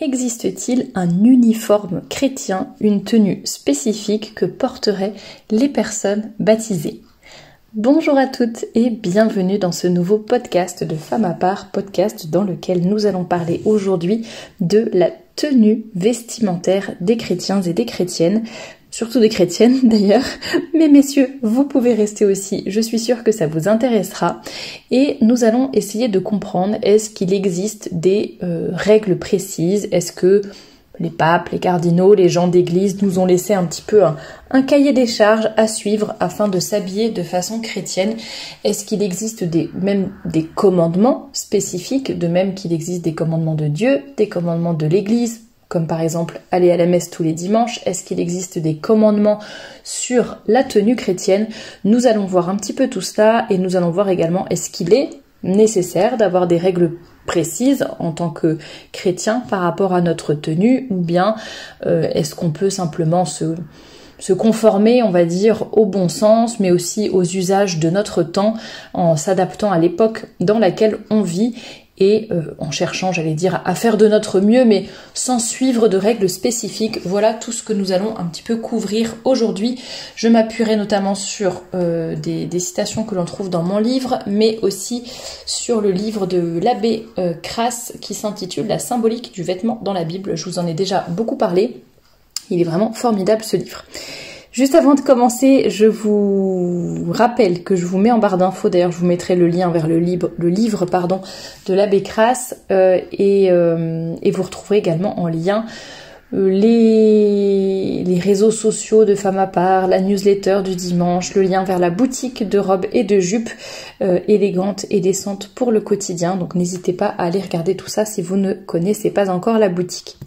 existe-t-il un uniforme chrétien, une tenue spécifique que porteraient les personnes baptisées? Bonjour à toutes et bienvenue dans ce nouveau podcast de Femme à part, podcast dans lequel nous allons parler aujourd'hui de la tenue vestimentaire des chrétiens et des chrétiennes, surtout des chrétiennes d'ailleurs, mais messieurs, vous pouvez rester aussi, je suis sûre que ça vous intéressera, et nous allons essayer de comprendre, est-ce qu'il existe des règles précises, est-ce que les papes, les cardinaux, les gens d'église nous ont laissé un petit peu un cahier des charges à suivre afin de s'habiller de façon chrétienne. Est-ce qu'il existe même des commandements spécifiques, de même qu'il existe des commandements de Dieu, des commandements de l'église, comme par exemple aller à la messe tous les dimanches? Est-ce qu'il existe des commandements sur la tenue chrétienne? Nous allons voir un petit peu tout cela et nous allons voir également est-ce qu'il est nécessaire d'avoir des règles précises en tant que chrétien par rapport à notre tenue, ou bien est-ce qu'on peut simplement se conformer, on va dire, au bon sens, mais aussi aux usages de notre temps en s'adaptant à l'époque dans laquelle on vit et en cherchant, j'allais dire, à faire de notre mieux, mais sans suivre de règles spécifiques. Voilà tout ce que nous allons un petit peu couvrir aujourd'hui. Je m'appuierai notamment sur des citations que l'on trouve dans mon livre, mais aussi sur le livre de l'abbé Crasse qui s'intitule « La symbolique du vêtement dans la Bible ». Je vous en ai déjà beaucoup parlé. Il est vraiment formidable ce livre. Juste avant de commencer, je vous rappelle que je vous mets en barre d'infos, d'ailleurs je vous mettrai le lien vers le livre de l'abbé Crasse et vous retrouverez également en lien les réseaux sociaux de Femme à part, la newsletter du dimanche, le lien vers la boutique de robes et de jupes élégantes et décentes pour le quotidien. Donc n'hésitez pas à aller regarder tout ça si vous ne connaissez pas encore la boutique.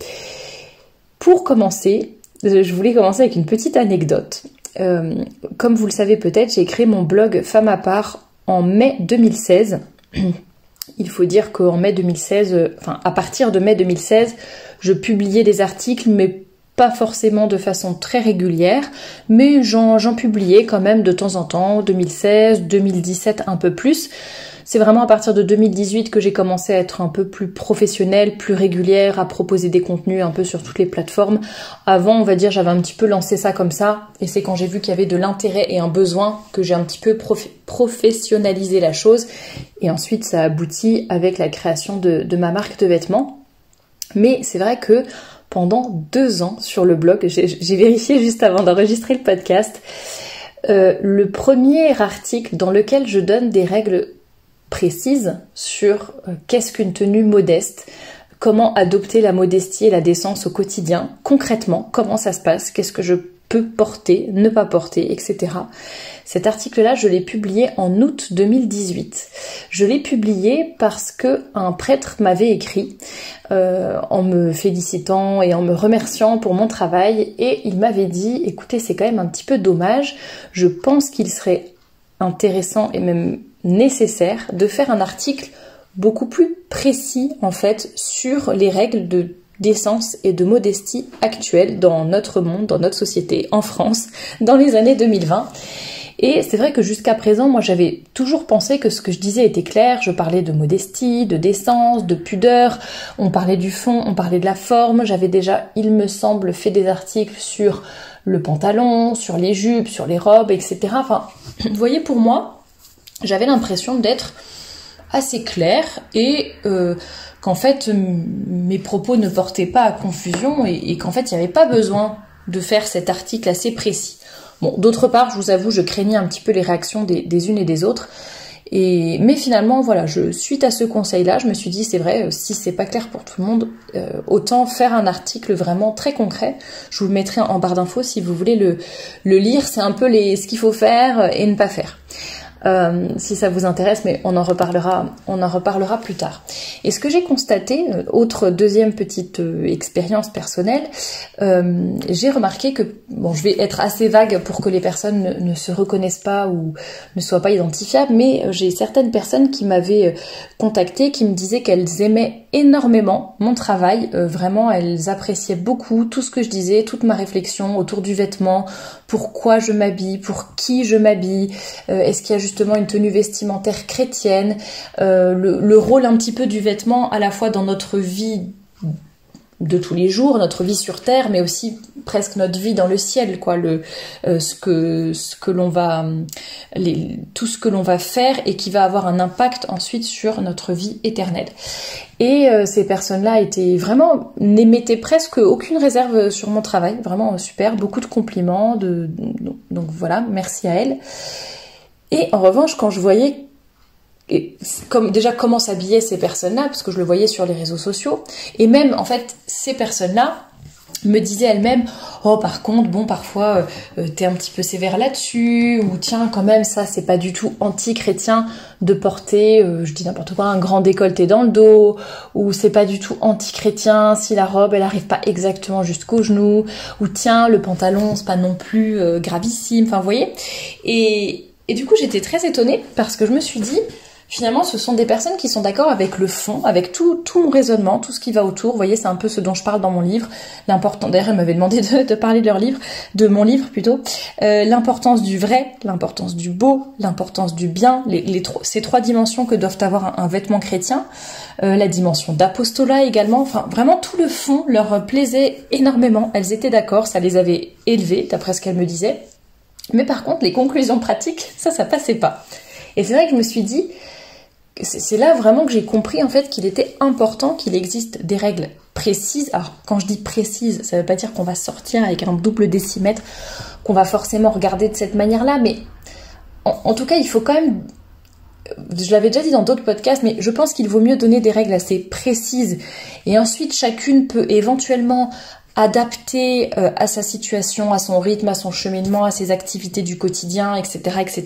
Pour commencer, je voulais commencer avec une petite anecdote. Comme vous le savez peut-être, j'ai créé mon blog Femme à part en mai 2016. Il faut dire qu'en mai 2016, à partir de mai 2016, je publiais des articles, mais pas forcément de façon très régulière, mais j'en publiais quand même de temps en temps, 2016, 2017 un peu plus. C'est vraiment à partir de 2018 que j'ai commencé à être un peu plus professionnelle, plus régulière, à proposer des contenus un peu sur toutes les plateformes. Avant, on va dire, j'avais un petit peu lancé ça comme ça, et c'est quand j'ai vu qu'il y avait de l'intérêt et un besoin que j'ai un petit peu professionnalisé la chose, et ensuite ça aboutit avec la création de ma marque de vêtements. Mais c'est vrai que pendant 2 ans sur le blog, j'ai vérifié juste avant d'enregistrer le podcast, le premier article dans lequel je donne des règles précises sur qu'est-ce qu'une tenue modeste, comment adopter la modestie et la décence au quotidien, concrètement, comment ça se passe, qu'est-ce que je peux porter, ne pas porter, etc. Cet article-là, je l'ai publié en août 2018. Je l'ai publié parce que un prêtre m'avait écrit en me félicitant et en me remerciant pour mon travail, et il m'avait dit, écoutez, c'est quand même un petit peu dommage, je pense qu'il serait intéressant et même nécessaire de faire un article beaucoup plus précis en fait sur les règles de décence et de modestie actuelles dans notre monde, dans notre société, en France, dans les années 2020. Et c'est vrai que jusqu'à présent, moi j'avais toujours pensé que ce que je disais était clair, je parlais de modestie, de décence, de pudeur, on parlait du fond, on parlait de la forme, j'avais déjà, il me semble, fait des articles sur le pantalon, sur les jupes, sur les robes, etc. Enfin, vous voyez, pour moi, j'avais l'impression d'être assez claire et qu'en fait mes propos ne portaient pas à confusion et qu'en fait il n'y avait pas besoin de faire cet article assez précis. Bon, d'autre part, je vous avoue, je craignais un petit peu les réactions des unes et des autres. Mais finalement, voilà, suite à ce conseil-là, je me suis dit, c'est vrai, si c'est pas clair pour tout le monde, autant faire un article vraiment très concret. Je vous le mettrai en barre d'infos si vous voulez le lire. C'est un peu ce qu'il faut faire et ne pas faire. Si ça vous intéresse, mais on en reparlera plus tard. Et ce que j'ai constaté, autre deuxième petite expérience personnelle, j'ai remarqué que, bon, je vais être assez vague pour que les personnes ne se reconnaissent pas ou ne soient pas identifiables, mais j'ai certaines personnes qui m'avaient contactée, qui me disaient qu'elles aimaient énormément mon travail, vraiment elles appréciaient beaucoup tout ce que je disais, toute ma réflexion autour du vêtement, pourquoi je m'habille, pour qui je m'habille, est-ce qu'il y a justement une tenue vestimentaire chrétienne, le rôle un petit peu du vêtement à la fois dans notre vie de tous les jours, notre vie sur Terre, mais aussi presque notre vie dans le ciel, quoi, tout ce que l'on va faire et qui va avoir un impact ensuite sur notre vie éternelle. Et ces personnes-là n'émettaient presque aucune réserve sur mon travail, vraiment super, beaucoup de compliments, donc voilà, merci à elles. Et en revanche, quand je voyais comment s'habillaient ces personnes-là, parce que je le voyais sur les réseaux sociaux, et même en fait ces personnes-là me disaient elles-mêmes, oh par contre bon parfois t'es un petit peu sévère là-dessus, ou tiens quand même ça c'est pas du tout anti-chrétien de porter, je dis n'importe quoi, un grand décolleté dans le dos, ou c'est pas du tout anti-chrétien si la robe elle arrive pas exactement jusqu'aux genoux, ou tiens le pantalon c'est pas non plus gravissime, enfin vous voyez, et du coup j'étais très étonnée parce que je me suis dit finalement, ce sont des personnes qui sont d'accord avec le fond, avec tout mon raisonnement, tout ce qui va autour. Vous voyez, c'est un peu ce dont je parle dans mon livre. D'ailleurs, elle m'avait demandé de parler de mon livre plutôt. L'importance du vrai, l'importance du beau, l'importance du bien, ces 3 dimensions que doivent avoir un vêtement chrétien. La dimension d'apostolat également. Enfin, vraiment, tout le fond leur plaisait énormément. Elles étaient d'accord, ça les avait élevées, d'après ce qu'elles me disaient. Mais par contre, les conclusions pratiques, ça passait pas. Et c'est vrai que je me suis dit, c'est là vraiment que j'ai compris en fait qu'il était important qu'il existe des règles précises. Alors quand je dis précises, ça veut pas dire qu'on va sortir avec un double décimètre, qu'on va forcément regarder de cette manière-là, mais en tout cas il faut quand même, je l'avais déjà dit dans d'autres podcasts, mais je pense qu'il vaut mieux donner des règles assez précises et ensuite chacune peut éventuellement adapter à sa situation, à son rythme, à son cheminement, à ses activités du quotidien, etc., etc.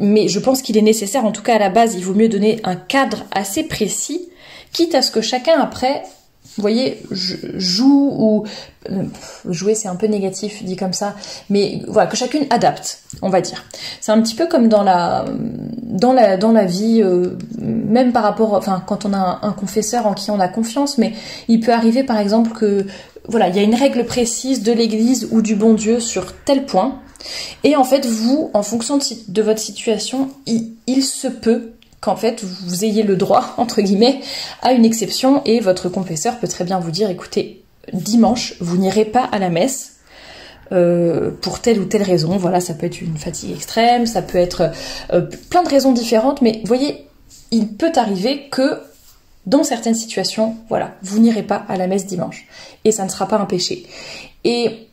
Mais je pense qu'il est nécessaire, en tout cas à la base, il vaut mieux donner un cadre assez précis, quitte à ce que chacun après, vous voyez, joue ou... jouer c'est un peu négatif dit comme ça, mais voilà, que chacune adapte, on va dire. C'est un petit peu comme dans la vie, même par rapport, enfin quand on a un confesseur en qui on a confiance, mais il peut arriver par exemple que, voilà, il y a une règle précise de l'église ou du bon Dieu sur tel point, et en fait vous, en fonction de votre situation, il se peut qu'en fait vous ayez le droit, entre guillemets, à une exception, et votre confesseur peut très bien vous dire, écoutez, dimanche, vous n'irez pas à la messe pour telle ou telle raison. Voilà, ça peut être une fatigue extrême, ça peut être plein de raisons différentes, mais vous voyez, il peut arriver que dans certaines situations, voilà, vous n'irez pas à la messe dimanche, et ça ne sera pas un péché. Et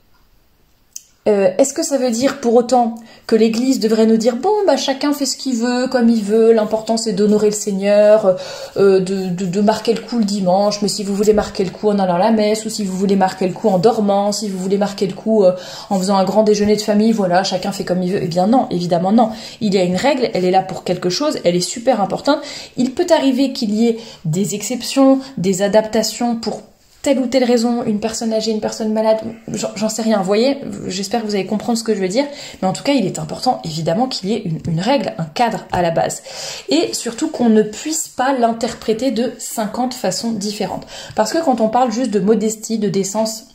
est-ce que ça veut dire pour autant que l'Église devrait nous dire bon bah chacun fait ce qu'il veut, comme il veut, l'important c'est d'honorer le Seigneur, de marquer le coup le dimanche, mais si vous voulez marquer le coup en allant à la messe, ou si vous voulez marquer le coup en dormant, si vous voulez marquer le coup en faisant un grand déjeuner de famille, voilà, chacun fait comme il veut. Eh bien non, évidemment non. Il y a une règle, elle est là pour quelque chose, elle est super importante. Il peut arriver qu'il y ait des exceptions, des adaptations pour telle ou telle raison, une personne âgée, une personne malade, j'en sais rien, vous voyez, j'espère que vous allez comprendre ce que je veux dire, mais en tout cas il est important évidemment qu'il y ait une règle, un cadre à la base, et surtout qu'on ne puisse pas l'interpréter de 50 façons différentes, parce que quand on parle juste de modestie, de décence,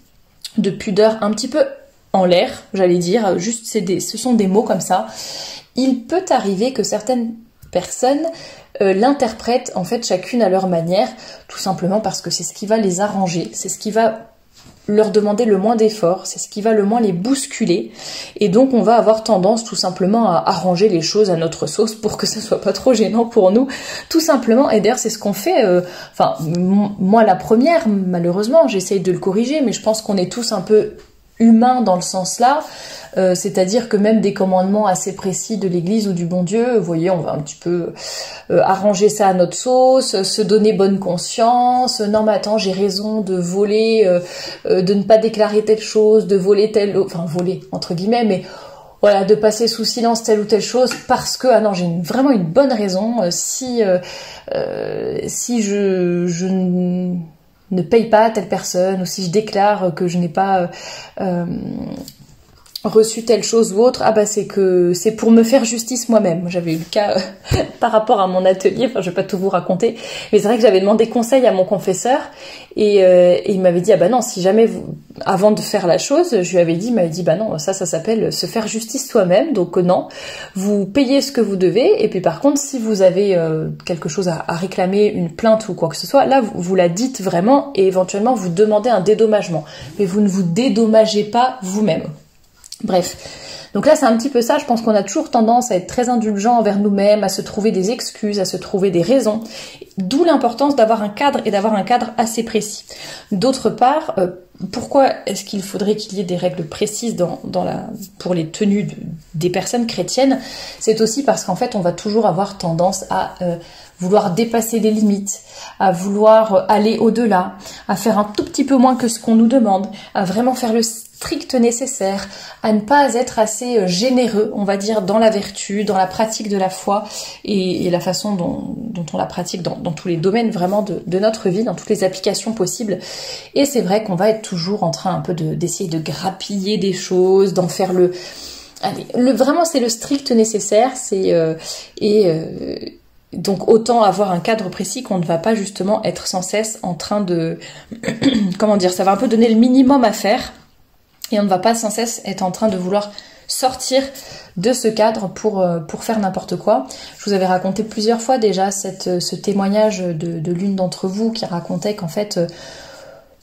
de pudeur un petit peu en l'air, j'allais dire, juste ce sont des mots comme ça, il peut arriver que certaines personnes l'interprètent en fait chacune à leur manière, tout simplement parce que c'est ce qui va les arranger, c'est ce qui va leur demander le moins d'efforts, c'est ce qui va le moins les bousculer, et donc on va avoir tendance tout simplement à arranger les choses à notre sauce pour que ça soit pas trop gênant pour nous, tout simplement. Et d'ailleurs c'est ce qu'on fait, moi la première, malheureusement j'essaye de le corriger, mais je pense qu'on est tous un peu humains dans le sens là, c'est-à-dire que même des commandements assez précis de l'Église ou du bon Dieu, vous voyez, on va un petit peu arranger ça à notre sauce, se donner bonne conscience, non mais attends, j'ai raison de voler, de ne pas déclarer telle chose, de voler voler entre guillemets, mais voilà, de passer sous silence telle ou telle chose parce que, ah non, j'ai vraiment une bonne raison, si je ne paye pas à telle personne, ou si je déclare que je n'ai pas reçu telle chose ou autre, ah bah c'est pour me faire justice moi-même. J'avais eu le cas par rapport à mon atelier, enfin je vais pas tout vous raconter, mais c'est vrai que j'avais demandé conseil à mon confesseur et il m'avait dit ah bah non, si jamais avant de faire la chose, je lui avais dit, il m'avait dit bah non, ça s'appelle se faire justice soi-même, donc non, vous payez ce que vous devez et puis par contre si vous avez quelque chose à réclamer, une plainte ou quoi que ce soit, là vous la dites vraiment et éventuellement vous demandez un dédommagement, mais vous ne vous dédommagez pas vous-même. Bref, donc là c'est un petit peu ça, je pense qu'on a toujours tendance à être très indulgent envers nous-mêmes, à se trouver des excuses, à se trouver des raisons, d'où l'importance d'avoir un cadre et d'avoir un cadre assez précis. D'autre part, pourquoi est-ce qu'il faudrait qu'il y ait des règles précises pour les tenues des personnes chrétiennes? C'est aussi parce qu'en fait on va toujours avoir tendance à vouloir dépasser les limites, à vouloir aller au-delà, à faire un tout petit peu moins que ce qu'on nous demande, à vraiment faire le strict nécessaire, à ne pas être assez généreux, on va dire, dans la vertu, dans la pratique de la foi et la façon dont on la pratique dans tous les domaines vraiment de notre vie, dans toutes les applications possibles. Et c'est vrai qu'on va être toujours en train un peu d'essayer de grappiller des choses, d'en faire vraiment c'est le strict nécessaire, donc autant avoir un cadre précis qu'on ne va pas justement être sans cesse en train de comment dire, ça va un peu donner le minimum à faire. Et on ne va pas sans cesse être en train de vouloir sortir de ce cadre pour faire n'importe quoi. Je vous avais raconté plusieurs fois déjà ce témoignage de l'une d'entre vous qui racontait qu'en fait,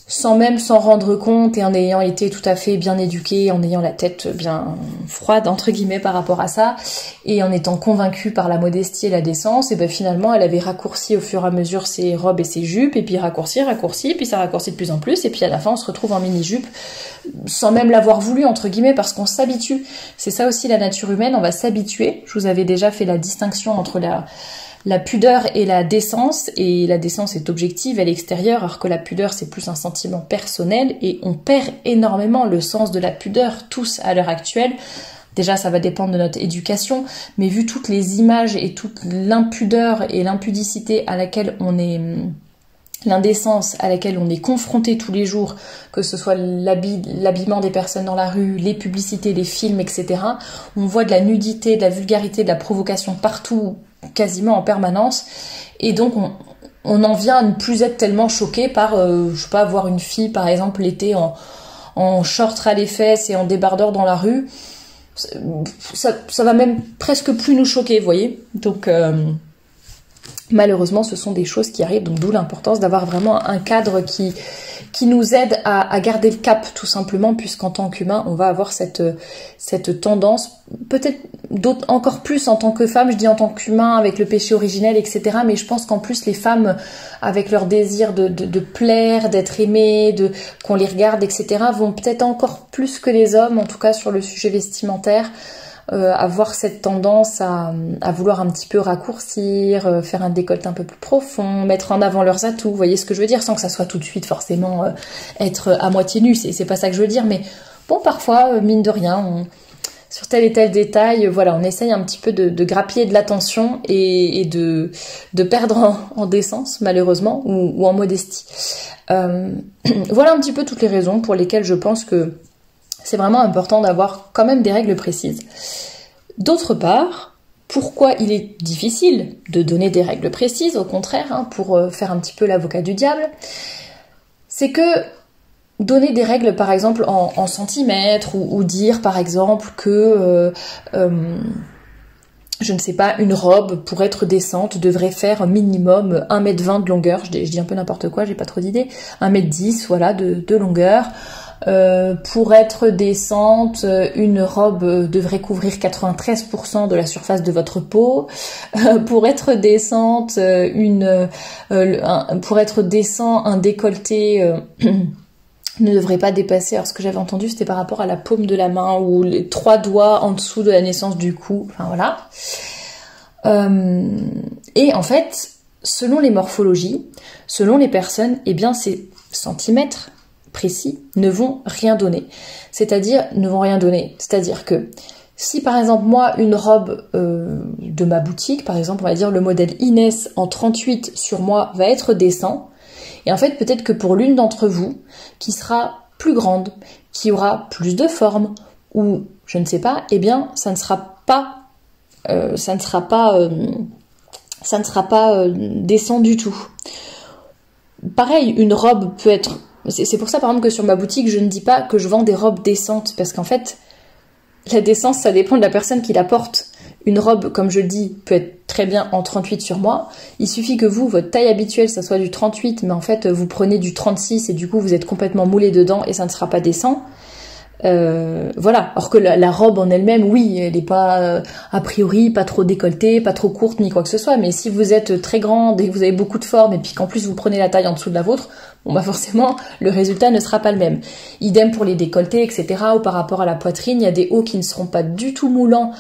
sans même s'en rendre compte et en ayant été tout à fait bien éduquée, en ayant la tête bien froide entre guillemets par rapport à ça, et en étant convaincue par la modestie et la décence, et ben finalement elle avait raccourci au fur et à mesure ses robes et ses jupes, et puis raccourci, puis ça raccourcit de plus en plus, et puis à la fin on se retrouve en mini-jupe, sans même l'avoir voulu entre guillemets, parce qu'on s'habitue. C'est ça aussi la nature humaine, on va s'habituer. Je vous avais déjà fait la distinction entre la pudeur et la décence est objective, elle est extérieure, alors que la pudeur c'est plus un sentiment personnel, et on perd énormément le sens de la pudeur tous à l'heure actuelle. Déjà ça va dépendre de notre éducation, mais vu toutes les images et toute l'impudeur et l'impudicité à laquelle on est, l'indécence à laquelle on est confronté tous les jours, que ce soit l'habillement des personnes dans la rue, les publicités, les films, etc. On voit de la nudité, de la vulgarité, de la provocation partout, quasiment en permanence, et donc on en vient à ne plus être tellement choqué par, je sais pas, voir une fille par exemple l'été en short ras les fesses et en débardeur dans la rue, ça va même presque plus nous choquer, vous voyez. Donc malheureusement ce sont des choses qui arrivent, donc d'où l'importance d'avoir vraiment un cadre qui nous aide à garder le cap tout simplement, puisqu'en tant qu'humain on va avoir cette tendance, peut-être encore plus en tant que femme, je dis en tant qu'humain avec le péché originel, etc. Mais je pense qu'en plus les femmes avec leur désir de plaire, d'être aimées, qu'on les regarde, etc. vont peut-être encore plus que les hommes, en tout cas sur le sujet vestimentaire, avoir cette tendance à vouloir un petit peu raccourcir, faire un décolleté un peu plus profond, mettre en avant leurs atouts, vous voyez ce que je veux dire, sans que ça soit tout de suite forcément être à moitié nu, c'est pas ça que je veux dire, mais bon, parfois, mine de rien, sur tel et tel détail, voilà, on essaye un petit peu de grappiller de l'attention et de perdre en décence, malheureusement, ou en modestie. Voilà un petit peu toutes les raisons pour lesquelles je pense que c'est vraiment important d'avoir quand même des règles précises. D'autre part, pourquoi il est difficile de donner des règles précises, au contraire, pour faire un petit peu l'avocat du diable, c'est que donner des règles par exemple en centimètres, ou dire par exemple que je ne sais pas, une robe pour être décente devrait faire minimum 1,20 m de longueur, je dis un peu n'importe quoi, j'ai pas trop d'idées, 1,10 m voilà de longueur. Pour être décente, une robe devrait couvrir 93% de la surface de votre peau. Pour être décente, pour être décent, un décolleté ne devrait pas dépasser. Alors ce que j'avais entendu, c'était par rapport à la paume de la main ou les 3 doigts en dessous de la naissance du cou. Enfin voilà. Et en fait, selon les morphologies, selon les personnes, eh bien ces centimètres précis ne vont rien donner. C'est-à-dire que si par exemple moi une robe de ma boutique, par exemple on va dire le modèle Inès en 38 sur moi va être décent, et en fait peut-être que pour l'une d'entre vous qui sera plus grande, qui aura plus de forme, ou je ne sais pas, eh bien ça ne sera pas décent du tout. Pareil, une robe peut être... C'est pour ça par exemple que sur ma boutique je ne dis pas que je vends des robes décentes, parce qu'en fait la décence ça dépend de la personne qui la porte. Une robe, comme je le dis, peut être très bien en 38 sur moi. Il suffit que vous, votre taille habituelle, ça soit du 38, mais en fait, vous prenez du 36 et du coup, vous êtes complètement moulé dedans et ça ne sera pas décent. Voilà. Or que la robe en elle-même, oui, elle n'est pas, a priori, pas trop décolletée, pas trop courte, ni quoi que ce soit. Mais si vous êtes très grande et que vous avez beaucoup de forme et puis qu'en plus vous prenez la taille en dessous de la vôtre, bon bah forcément, le résultat ne sera pas le même. Idem pour les décolletés, etc. Ou par rapport à la poitrine, il y a des hauts qui ne seront pas du tout moulants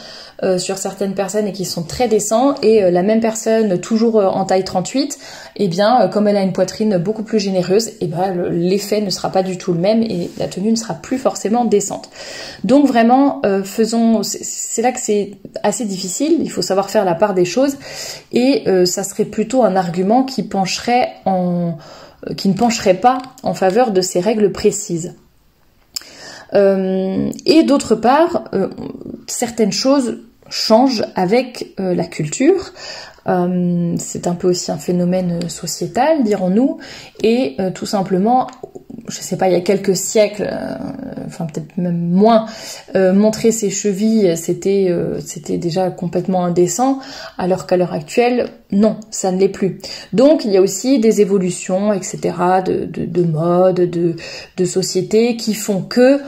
sur certaines personnes et qui sont très décents, et la même personne toujours en taille 38, et bien comme elle a une poitrine beaucoup plus généreuse, et ben l'effet ne sera pas du tout le même et la tenue ne sera plus forcément décente. Donc vraiment c'est là que c'est assez difficile, il faut savoir faire la part des choses, et ça serait plutôt un argument qui ne pencherait pas en faveur de ces règles précises. Et d'autre part, certaines choses changent avec la culture. C'est un peu aussi un phénomène sociétal, dirons-nous, et tout simplement, je sais pas, il y a quelques siècles, enfin peut-être même moins, montrer ses chevilles, c'était déjà complètement indécent, alors qu'à l'heure actuelle, non, ça ne l'est plus. Donc il y a aussi des évolutions, etc., de mode, de société, qui font que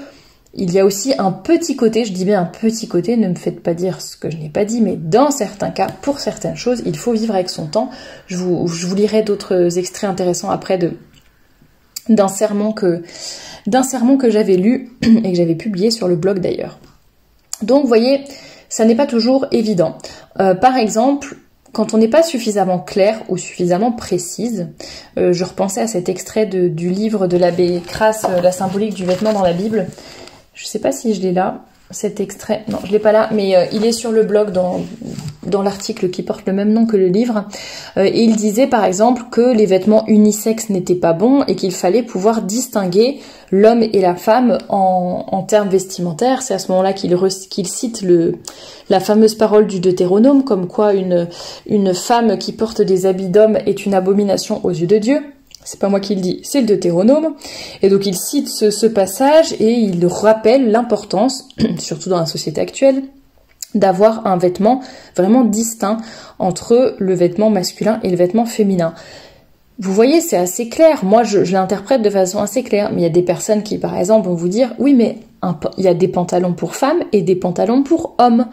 il y a aussi un petit côté, je dis bien un petit côté, ne me faites pas dire ce que je n'ai pas dit, mais dans certains cas, pour certaines choses, il faut vivre avec son temps. Je vous lirai d'autres extraits intéressants après d'un sermon que j'avais lu et que j'avais publié sur le blog d'ailleurs. Donc vous voyez, ça n'est pas toujours évident. Par exemple, quand on n'est pas suffisamment clair ou suffisamment précise, je repensais à cet extrait du livre de l'abbé Crasse, La symbolique du vêtement dans la Bible. Je ne sais pas si je l'ai là, cet extrait. Non, je ne l'ai pas là, mais il est sur le blog dans l'article qui porte le même nom que le livre. Et il disait par exemple que les vêtements unisexes n'étaient pas bons et qu'il fallait pouvoir distinguer l'homme et la femme en termes vestimentaires. C'est à ce moment-là qu'il cite la fameuse parole du Deutéronome, comme quoi une femme qui porte des habits d'homme est une abomination aux yeux de Dieu. C'est pas moi qui le dis, c'est le Deutéronome. Et donc il cite ce passage et il rappelle l'importance, surtout dans la société actuelle, d'avoir un vêtement vraiment distinct entre le vêtement masculin et le vêtement féminin. Vous voyez, c'est assez clair. Moi, je l'interprète de façon assez claire. Mais il y a des personnes qui, par exemple, vont vous dire « Oui, mais il y a des pantalons pour femmes et des pantalons pour hommes. »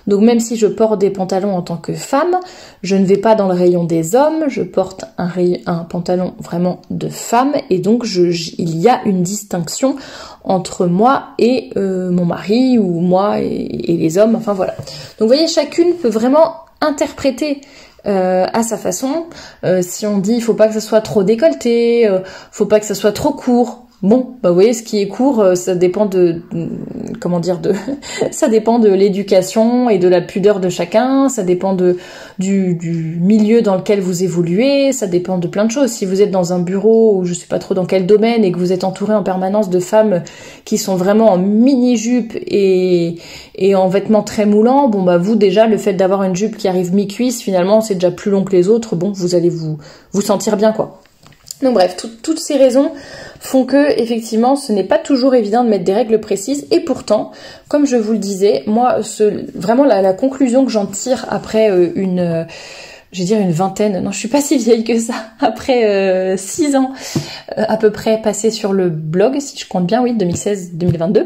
Donc, même si je porte des pantalons en tant que femme, je ne vais pas dans le rayon des hommes. Je porte un pantalon vraiment de femme. Et donc, il y a une distinction entre moi et mon mari, ou moi et les hommes. Enfin, voilà. Donc, vous voyez, chacune peut vraiment interpréter à sa façon. Si on dit il faut pas que ça soit trop décolleté, faut pas que ça soit trop court. Bon, bah vous voyez, ce qui est court, ça dépend ça dépend de l'éducation et de la pudeur de chacun, ça dépend du milieu dans lequel vous évoluez, ça dépend de plein de choses. Si vous êtes dans un bureau ou je sais pas trop dans quel domaine et que vous êtes entouré en permanence de femmes qui sont vraiment en mini-jupe et en vêtements très moulants, bon bah vous déjà, le fait d'avoir une jupe qui arrive mi-cuisse, finalement c'est déjà plus long que les autres, bon vous allez vous sentir bien quoi. Donc bref, toutes ces raisons font que, effectivement, ce n'est pas toujours évident de mettre des règles précises. Et pourtant, comme je vous le disais, moi, vraiment la conclusion que j'en tire après une vingtaine, non, je suis pas si vieille que ça, après 6 ans à peu près passés sur le blog, si je compte bien, oui, 2016-2022.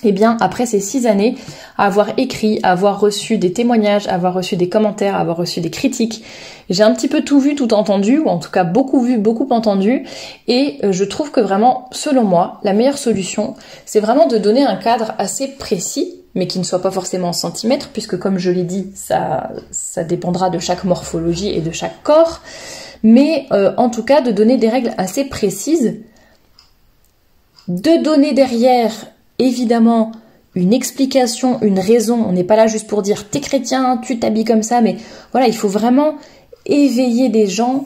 Et bien, après ces 6 années, à avoir écrit, à avoir reçu des témoignages, à avoir reçu des commentaires, à avoir reçu des critiques, j'ai un petit peu tout vu, tout entendu, ou en tout cas beaucoup vu, beaucoup entendu, et je trouve que vraiment, selon moi, la meilleure solution, c'est vraiment de donner un cadre assez précis, mais qui ne soit pas forcément en centimètres, puisque comme je l'ai dit, ça dépendra de chaque morphologie et de chaque corps, mais en tout cas de donner des règles assez précises, de donner derrière évidemment une explication, une raison. On n'est pas là juste pour dire t'es chrétien, tu t'habilles comme ça, mais voilà, il faut vraiment éveiller les gens,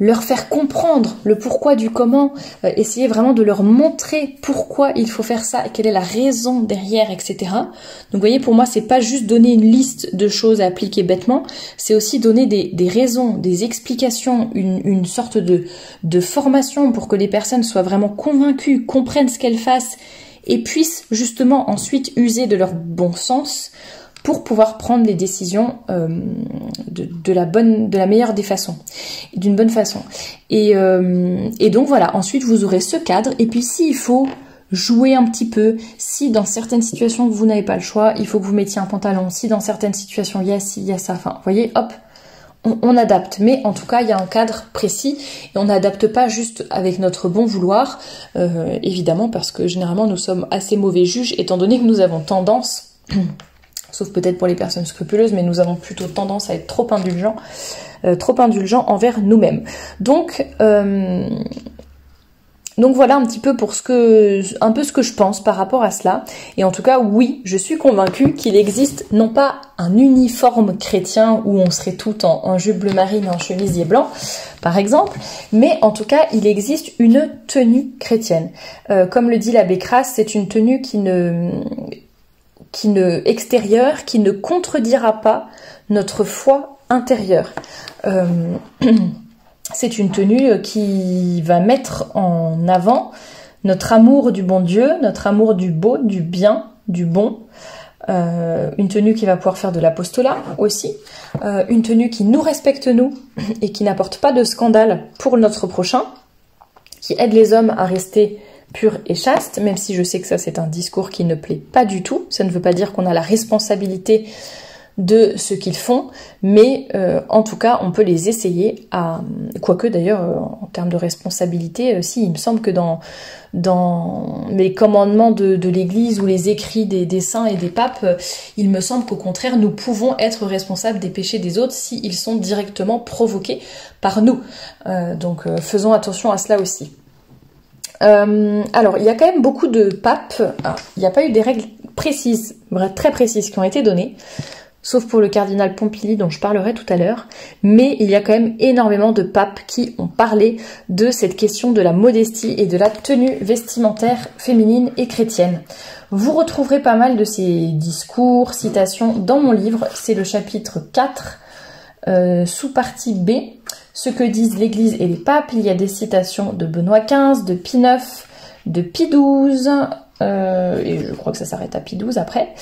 leur faire comprendre le pourquoi du comment, essayer vraiment de leur montrer pourquoi il faut faire ça, quelle est la raison derrière, etc. Donc vous voyez, pour moi, c'est pas juste donner une liste de choses à appliquer bêtement, c'est aussi donner des raisons, des explications, une sorte de formation pour que les personnes soient vraiment convaincues, comprennent ce qu'elles fassent et puissent justement ensuite user de leur bon sens pour pouvoir prendre les décisions de la meilleure des façons, d'une bonne façon. Et donc voilà, ensuite vous aurez ce cadre, et puis s'il faut jouer un petit peu, si dans certaines situations vous n'avez pas le choix, il faut que vous mettiez un pantalon, si dans certaines situations il y a ci, il y a ça, enfin vous voyez, hop, on adapte, mais en tout cas il y a un cadre précis, et on n'adapte pas juste avec notre bon vouloir, évidemment, parce que généralement nous sommes assez mauvais juges, étant donné que nous avons tendance... sauf peut-être pour les personnes scrupuleuses, mais nous avons plutôt tendance à être trop indulgents envers nous-mêmes. Donc voilà un petit peu pour ce que je pense par rapport à cela. Et en tout cas, oui, je suis convaincue qu'il existe non pas un uniforme chrétien où on serait tout en jupe bleu marine et en chemisier blanc, par exemple, mais en tout cas, il existe une tenue chrétienne. Comme le dit l'abbé Crasse, c'est une tenue extérieure, qui ne contredira pas notre foi intérieure. C'est une tenue qui va mettre en avant notre amour du bon Dieu, notre amour du beau, du bien, du bon. Une tenue qui va pouvoir faire de l'apostolat aussi. Une tenue qui nous respecte nous et qui n'apporte pas de scandale pour notre prochain, qui aide les hommes à rester pur et chaste, même si je sais que ça c'est un discours qui ne plaît pas du tout. Ça ne veut pas dire qu'on a la responsabilité de ce qu'ils font, mais en tout cas on peut les essayer à... Quoique d'ailleurs en termes de responsabilité, si, il me semble que dans les commandements de l'Église ou les écrits des saints et des papes, il me semble qu'au contraire nous pouvons être responsables des péchés des autres s'ils sont directement provoqués par nous. Donc faisons attention à cela aussi. Alors, il y a quand même beaucoup de papes. Il n'y a pas eu des règles précises, très précises, qui ont été données, sauf pour le cardinal Pompili dont je parlerai tout à l'heure, mais il y a quand même énormément de papes qui ont parlé de cette question de la modestie et de la tenue vestimentaire féminine et chrétienne. Vous retrouverez pas mal de ces discours, citations dans mon livre, c'est le chapitre 4, sous-partie B, ce que disent l'Église et les papes. Il y a des citations de Benoît XV, de Pie IX, de Pie XII, et je crois que ça s'arrête à Pie XII après.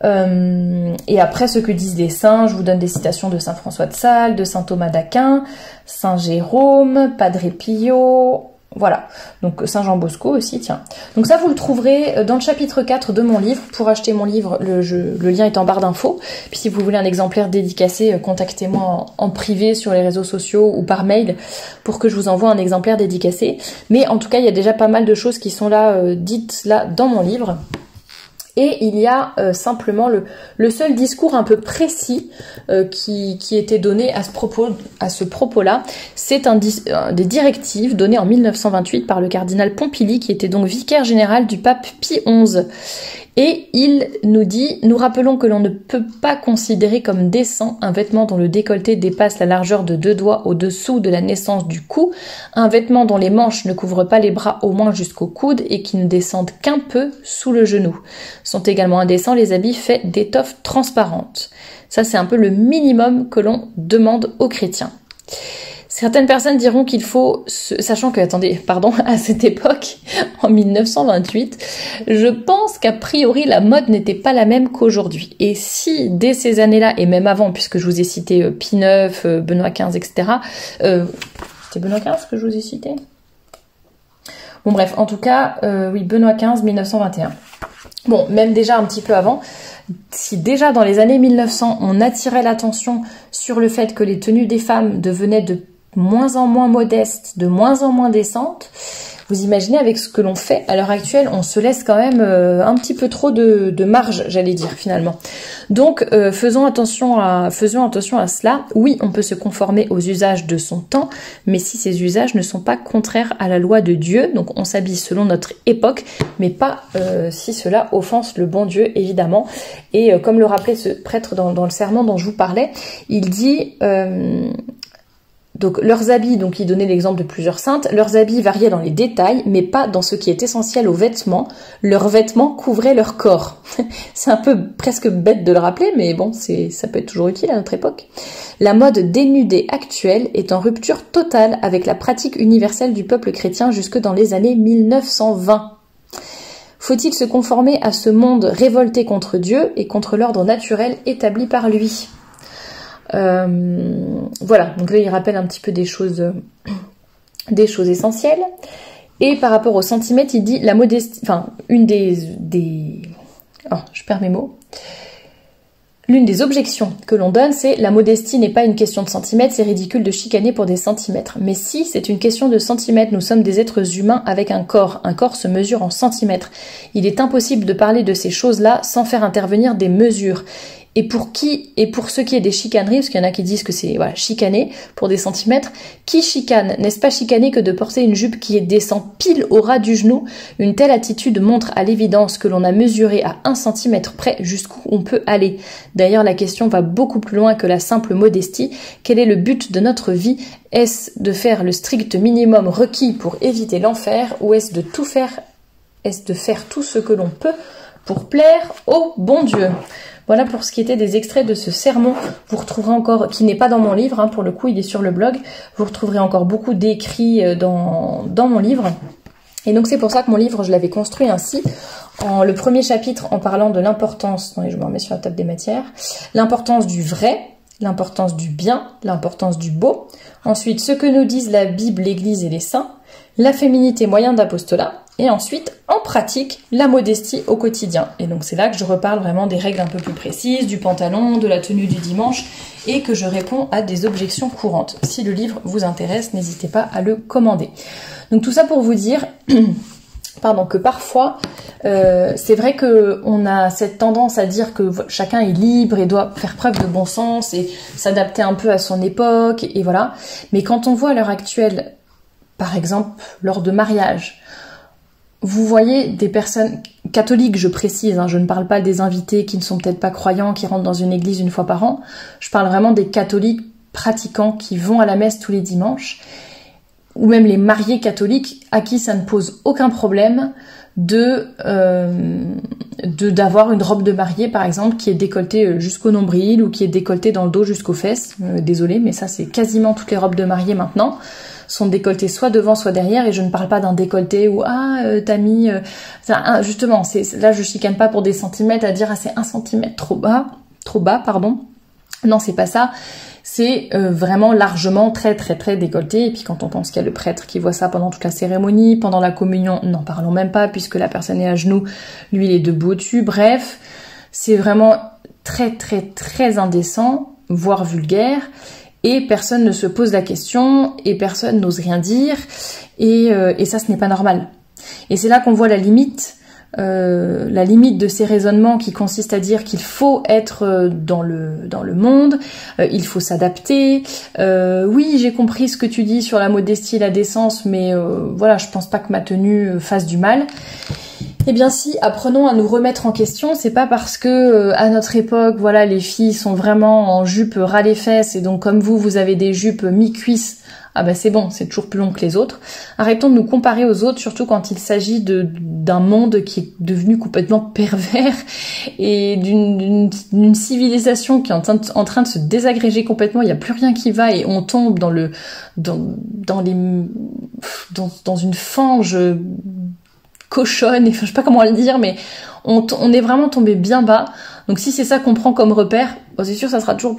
Et après, ce que disent les saints, je vous donne des citations de Saint François de Sales, de Saint Thomas d'Aquin, Saint Jérôme, Padre Pio... Voilà, donc Saint Jean Bosco aussi, tiens. Donc ça, vous le trouverez dans le chapitre 4 de mon livre. Pour acheter mon livre, le lien est en barre d'infos. Puis si vous voulez un exemplaire dédicacé, contactez-moi en privé sur les réseaux sociaux ou par mail pour que je vous envoie un exemplaire dédicacé. Mais en tout cas, il y a déjà pas mal de choses qui sont là, dites là dans mon livre. Et il y a simplement le seul discours un peu précis qui était donné à ce propos-là. C'est des directives données en 1928 par le cardinal Pompili, qui était donc vicaire général du pape Pie XI. Et il nous dit, nous rappelons que l'on ne peut pas considérer comme décent un vêtement dont le décolleté dépasse la largeur de 2 doigts au-dessous de la naissance du cou, un vêtement dont les manches ne couvrent pas les bras au moins jusqu'au coude et qui ne descendent qu'un peu sous le genou. Sont également indécents les habits faits d'étoffes transparentes. Ça, c'est un peu le minimum que l'on demande aux chrétiens. Certaines personnes diront qu'il faut, sachant que, attendez, pardon, à cette époque, en 1928, je pense qu'a priori la mode n'était pas la même qu'aujourd'hui. Et si, dès ces années-là, et même avant, puisque je vous ai cité Pie IX, Benoît XV, etc., c'était Benoît XV que je vous ai cité ? Bon bref, en tout cas, oui, Benoît XV, 1921. Bon, même déjà un petit peu avant, si déjà dans les années 1900, on attirait l'attention sur le fait que les tenues des femmes devenaient de moins en moins modestes, de moins en moins décentes, vous imaginez avec ce que l'on fait à l'heure actuelle, on se laisse quand même un petit peu trop de marge, j'allais dire finalement. Donc faisons attention à cela. Oui, on peut se conformer aux usages de son temps, mais si ces usages ne sont pas contraires à la loi de Dieu, donc on s'habille selon notre époque, mais pas si cela offense le bon Dieu, évidemment. Et comme le rappelait ce prêtre dans le sermon dont je vous parlais, il dit... Donc leurs habits, donc il donnait l'exemple de plusieurs saintes, leurs habits variaient dans les détails, mais pas dans ce qui est essentiel aux vêtements. Leurs vêtements couvraient leur corps. C'est un peu presque bête de le rappeler, mais bon, ça peut être toujours utile à notre époque. La mode dénudée actuelle est en rupture totale avec la pratique universelle du peuple chrétien jusque dans les années 1920. Faut-il se conformer à ce monde révolté contre Dieu et contre l'ordre naturel établi par lui ? Voilà, donc là il rappelle un petit peu des choses essentielles. Et par rapport au centimètre, il dit la modestie, enfin une je perds mes mots. L'une des objections que l'on donne, c'est la modestie n'est pas une question de centimètres, c'est ridicule de chicaner pour des centimètres. Mais si c'est une question de centimètres, nous sommes des êtres humains avec un corps. Un corps se mesure en centimètres. Il est impossible de parler de ces choses-là sans faire intervenir des mesures. Et pour ce qui est des chicaneries, parce qu'il y en a qui disent que c'est chicaner pour des centimètres, qui chicane? N'est-ce pas chicaner que de porter une jupe qui descend pile au ras du genou? Une telle attitude montre à l'évidence que l'on a mesuré à 1 centimètre près jusqu'où on peut aller. D'ailleurs, la question va beaucoup plus loin que la simple modestie. Quel est le but de notre vie? Est-ce de faire le strict minimum requis pour éviter l'enfer, ou est-ce de faire tout ce que l'on peut pour plaire au bon Dieu? Voilà pour ce qui était des extraits de ce sermon. Vous retrouverez encore, qui n'est pas dans mon livre, pour le coup il est sur le blog, vous retrouverez encore beaucoup d'écrits dans mon livre. Et donc c'est pour ça que mon livre, je l'avais construit ainsi. Le premier chapitre en parlant de l'importance, je me remets sur la table des matières, l'importance du vrai, l'importance du bien, l'importance du beau. Ensuite, ce que nous disent la Bible, l'Église et les saints, la féminité moyen d'apostolat. Et ensuite, en pratique, la modestie au quotidien. Et donc c'est là que je reparle vraiment des règles un peu plus précises, du pantalon, de la tenue du dimanche, et que je réponds à des objections courantes. Si le livre vous intéresse, n'hésitez pas à le commander. Donc tout ça pour vous dire que parfois, c'est vrai qu'on a cette tendance à dire que chacun est libre et doit faire preuve de bon sens et s'adapter un peu à son époque, et voilà. Mais quand on voit à l'heure actuelle, par exemple, lors de mariage, vous voyez des personnes catholiques, je précise, je ne parle pas des invités qui ne sont peut-être pas croyants, qui rentrent dans une église une fois par an, je parle vraiment des catholiques pratiquants qui vont à la messe tous les dimanches, ou même les mariés catholiques à qui ça ne pose aucun problème d'avoir une robe de mariée par exemple qui est décolletée jusqu'au nombril ou qui est décolletée dans le dos jusqu'aux fesses. Désolée, mais ça c'est quasiment toutes les robes de mariée maintenant sont décolletées soit devant soit derrière, et je ne parle pas d'un décolleté où t'as mis justement, là je chicane pas pour des centimètres à dire c'est 1 centimètre trop bas, pardon. Non, c'est pas ça. C'est vraiment largement très très très décolleté. Et puis quand on pense qu'il y a le prêtre qui voit ça pendant toute la cérémonie, pendant la communion, n'en parlons même pas puisque la personne est à genoux, lui il est debout au-dessus. Bref, c'est vraiment très très très indécent, voire vulgaire. Et personne ne se pose la question et personne n'ose rien dire. Et ça, ce n'est pas normal. Et c'est là qu'on voit la limite de ces raisonnements qui consistent à dire qu'il faut être dans le monde, il faut s'adapter. Oui, j'ai compris ce que tu dis sur la modestie et la décence, mais voilà, je pense pas que ma tenue fasse du mal. Eh bien si, apprenons à nous remettre en question. C'est pas parce que à notre époque, voilà, les filles sont vraiment en jupe ras les fesses et donc comme vous avez des jupes mi-cuisses, ah bah c'est bon, c'est toujours plus long que les autres. Arrêtons de nous comparer aux autres, surtout quand il s'agit d'un monde qui est devenu complètement pervers et d'une civilisation qui est en train de se désagréger complètement. Il n'y a plus rien qui va et on tombe dans une fange cochonne, et enfin, je sais pas comment le dire, mais on est vraiment tombé bien bas. Donc si c'est ça qu'on prend comme repère, c'est sûr ça sera toujours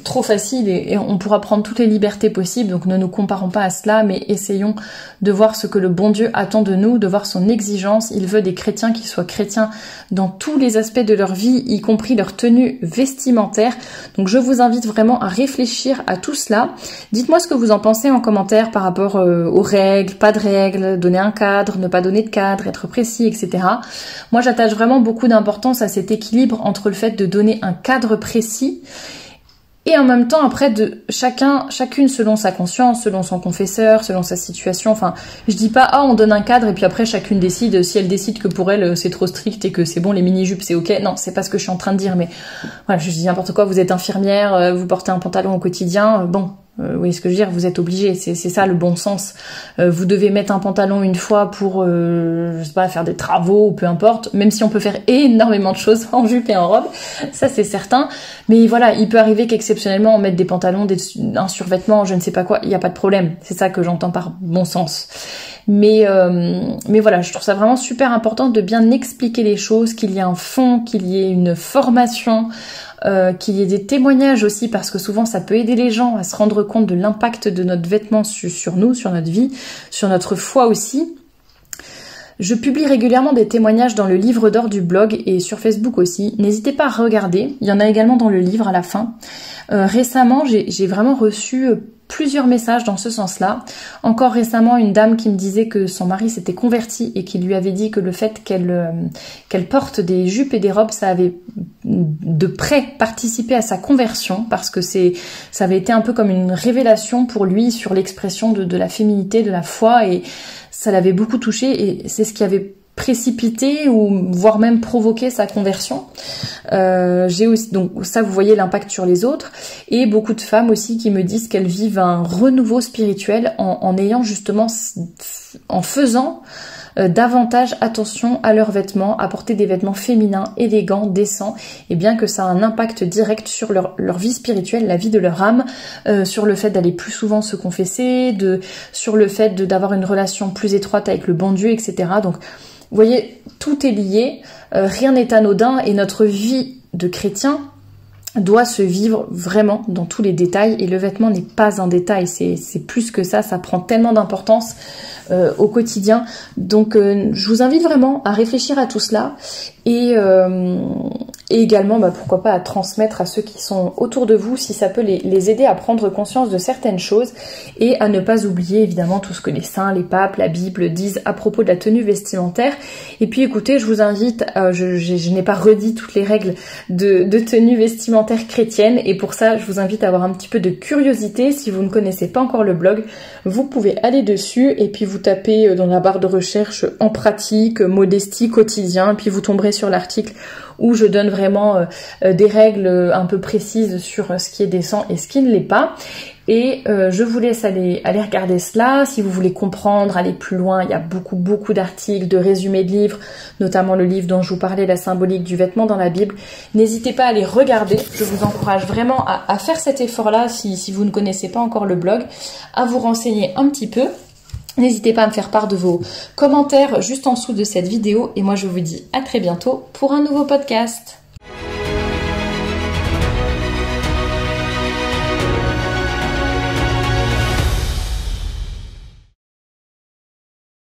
trop facile et on pourra prendre toutes les libertés possibles. Donc ne nous comparons pas à cela, mais essayons de voir ce que le bon Dieu attend de nous, de voir son exigence. Il veut des chrétiens qui soient chrétiens dans tous les aspects de leur vie, y compris leur tenue vestimentaire. Donc je vous invite vraiment à réfléchir à tout cela. Dites-moi ce que vous en pensez en commentaire par rapport aux règles, pas de règles, donner un cadre, ne pas donner de cadre, être précis, etc. Moi j'attache vraiment beaucoup d'importance à cet équilibre entre le fait de donner un cadre précis Et en même temps, après, de chacune selon sa conscience, selon son confesseur, selon sa situation. Enfin, je dis pas, ah, on donne un cadre et puis après chacune décide. Si elle décide que pour elle c'est trop strict et que c'est bon, les mini-jupes c'est ok. Non, c'est pas ce que je suis en train de dire. Mais voilà, je dis n'importe quoi. Vous êtes infirmière, vous portez un pantalon au quotidien. Bon. Vous voyez ce que je veux dire, vous êtes obligé, c'est ça le bon sens. Vous devez mettre un pantalon une fois pour, je sais pas, faire des travaux ou peu importe, même si on peut faire énormément de choses en jupe et en robe, ça c'est certain. Mais voilà, il peut arriver qu'exceptionnellement on mette des pantalons, un survêtement, je ne sais pas quoi, il n'y a pas de problème. C'est ça que j'entends par bon sens. Mais voilà, je trouve ça vraiment super important de bien expliquer les choses, qu'il y ait un fond, qu'il y ait une formation, qu'il y ait des témoignages aussi, parce que souvent ça peut aider les gens à se rendre compte de l'impact de notre vêtement sur nous, sur notre vie, sur notre foi aussi. Je publie régulièrement des témoignages dans le livre d'or du blog et sur Facebook aussi. N'hésitez pas à regarder, il y en a également dans le livre à la fin. Récemment, j'ai vraiment reçu plusieurs messages dans ce sens-là. Encore récemment, une dame qui me disait que son mari s'était converti et qui lui avait dit que le fait qu'elle porte des jupes et des robes, ça avait de près participé à sa conversion, parce que ça avait été un peu comme une révélation pour lui sur l'expression de la féminité, de la foi, et ça l'avait beaucoup touché, et c'est ce qui avait précipité ou voire même provoqué sa conversion. J'ai aussi, donc ça vous voyez l'impact sur les autres, et beaucoup de femmes aussi qui me disent qu'elles vivent un renouveau spirituel en ayant justement, en faisant davantage attention à leurs vêtements, à porter des vêtements féminins, élégants, décents, et bien que ça a un impact direct sur leur vie spirituelle, la vie de leur âme, sur le fait d'aller plus souvent se confesser, sur le fait d'avoir une relation plus étroite avec le bon Dieu, etc. Donc vous voyez, tout est lié, rien n'est anodin, et notre vie de chrétien doit se vivre vraiment dans tous les détails, et le vêtement n'est pas un détail, c'est plus que ça prend tellement d'importance au quotidien. Donc je vous invite vraiment à réfléchir à tout cela, et également pourquoi pas à transmettre à ceux qui sont autour de vous, si ça peut les aider à prendre conscience de certaines choses, et à ne pas oublier évidemment tout ce que les saints, les papes, la Bible disent à propos de la tenue vestimentaire. Et puis écoutez, je vous invite, je n'ai pas redit toutes les règles de tenue vestimentaire chrétienne, et pour ça je vous invite à avoir un petit peu de curiosité. Si vous ne connaissez pas encore le blog, vous pouvez aller dessus et puis vous tapez dans la barre de recherche en pratique, modestie, quotidien, et puis vous tomberez sur l'article où je donne vraiment des règles un peu précises sur ce qui est décent et ce qui ne l'est pas. Et je vous laisse aller regarder cela. Si vous voulez comprendre, aller plus loin, il y a beaucoup d'articles, de résumés de livres, notamment le livre dont je vous parlais, La symbolique du vêtement dans la Bible. N'hésitez pas à les regarder. Je vous encourage vraiment à faire cet effort-là, si vous ne connaissez pas encore le blog, à vous renseigner un petit peu. N'hésitez pas à me faire part de vos commentaires juste en dessous de cette vidéo, et moi je vous dis à très bientôt pour un nouveau podcast.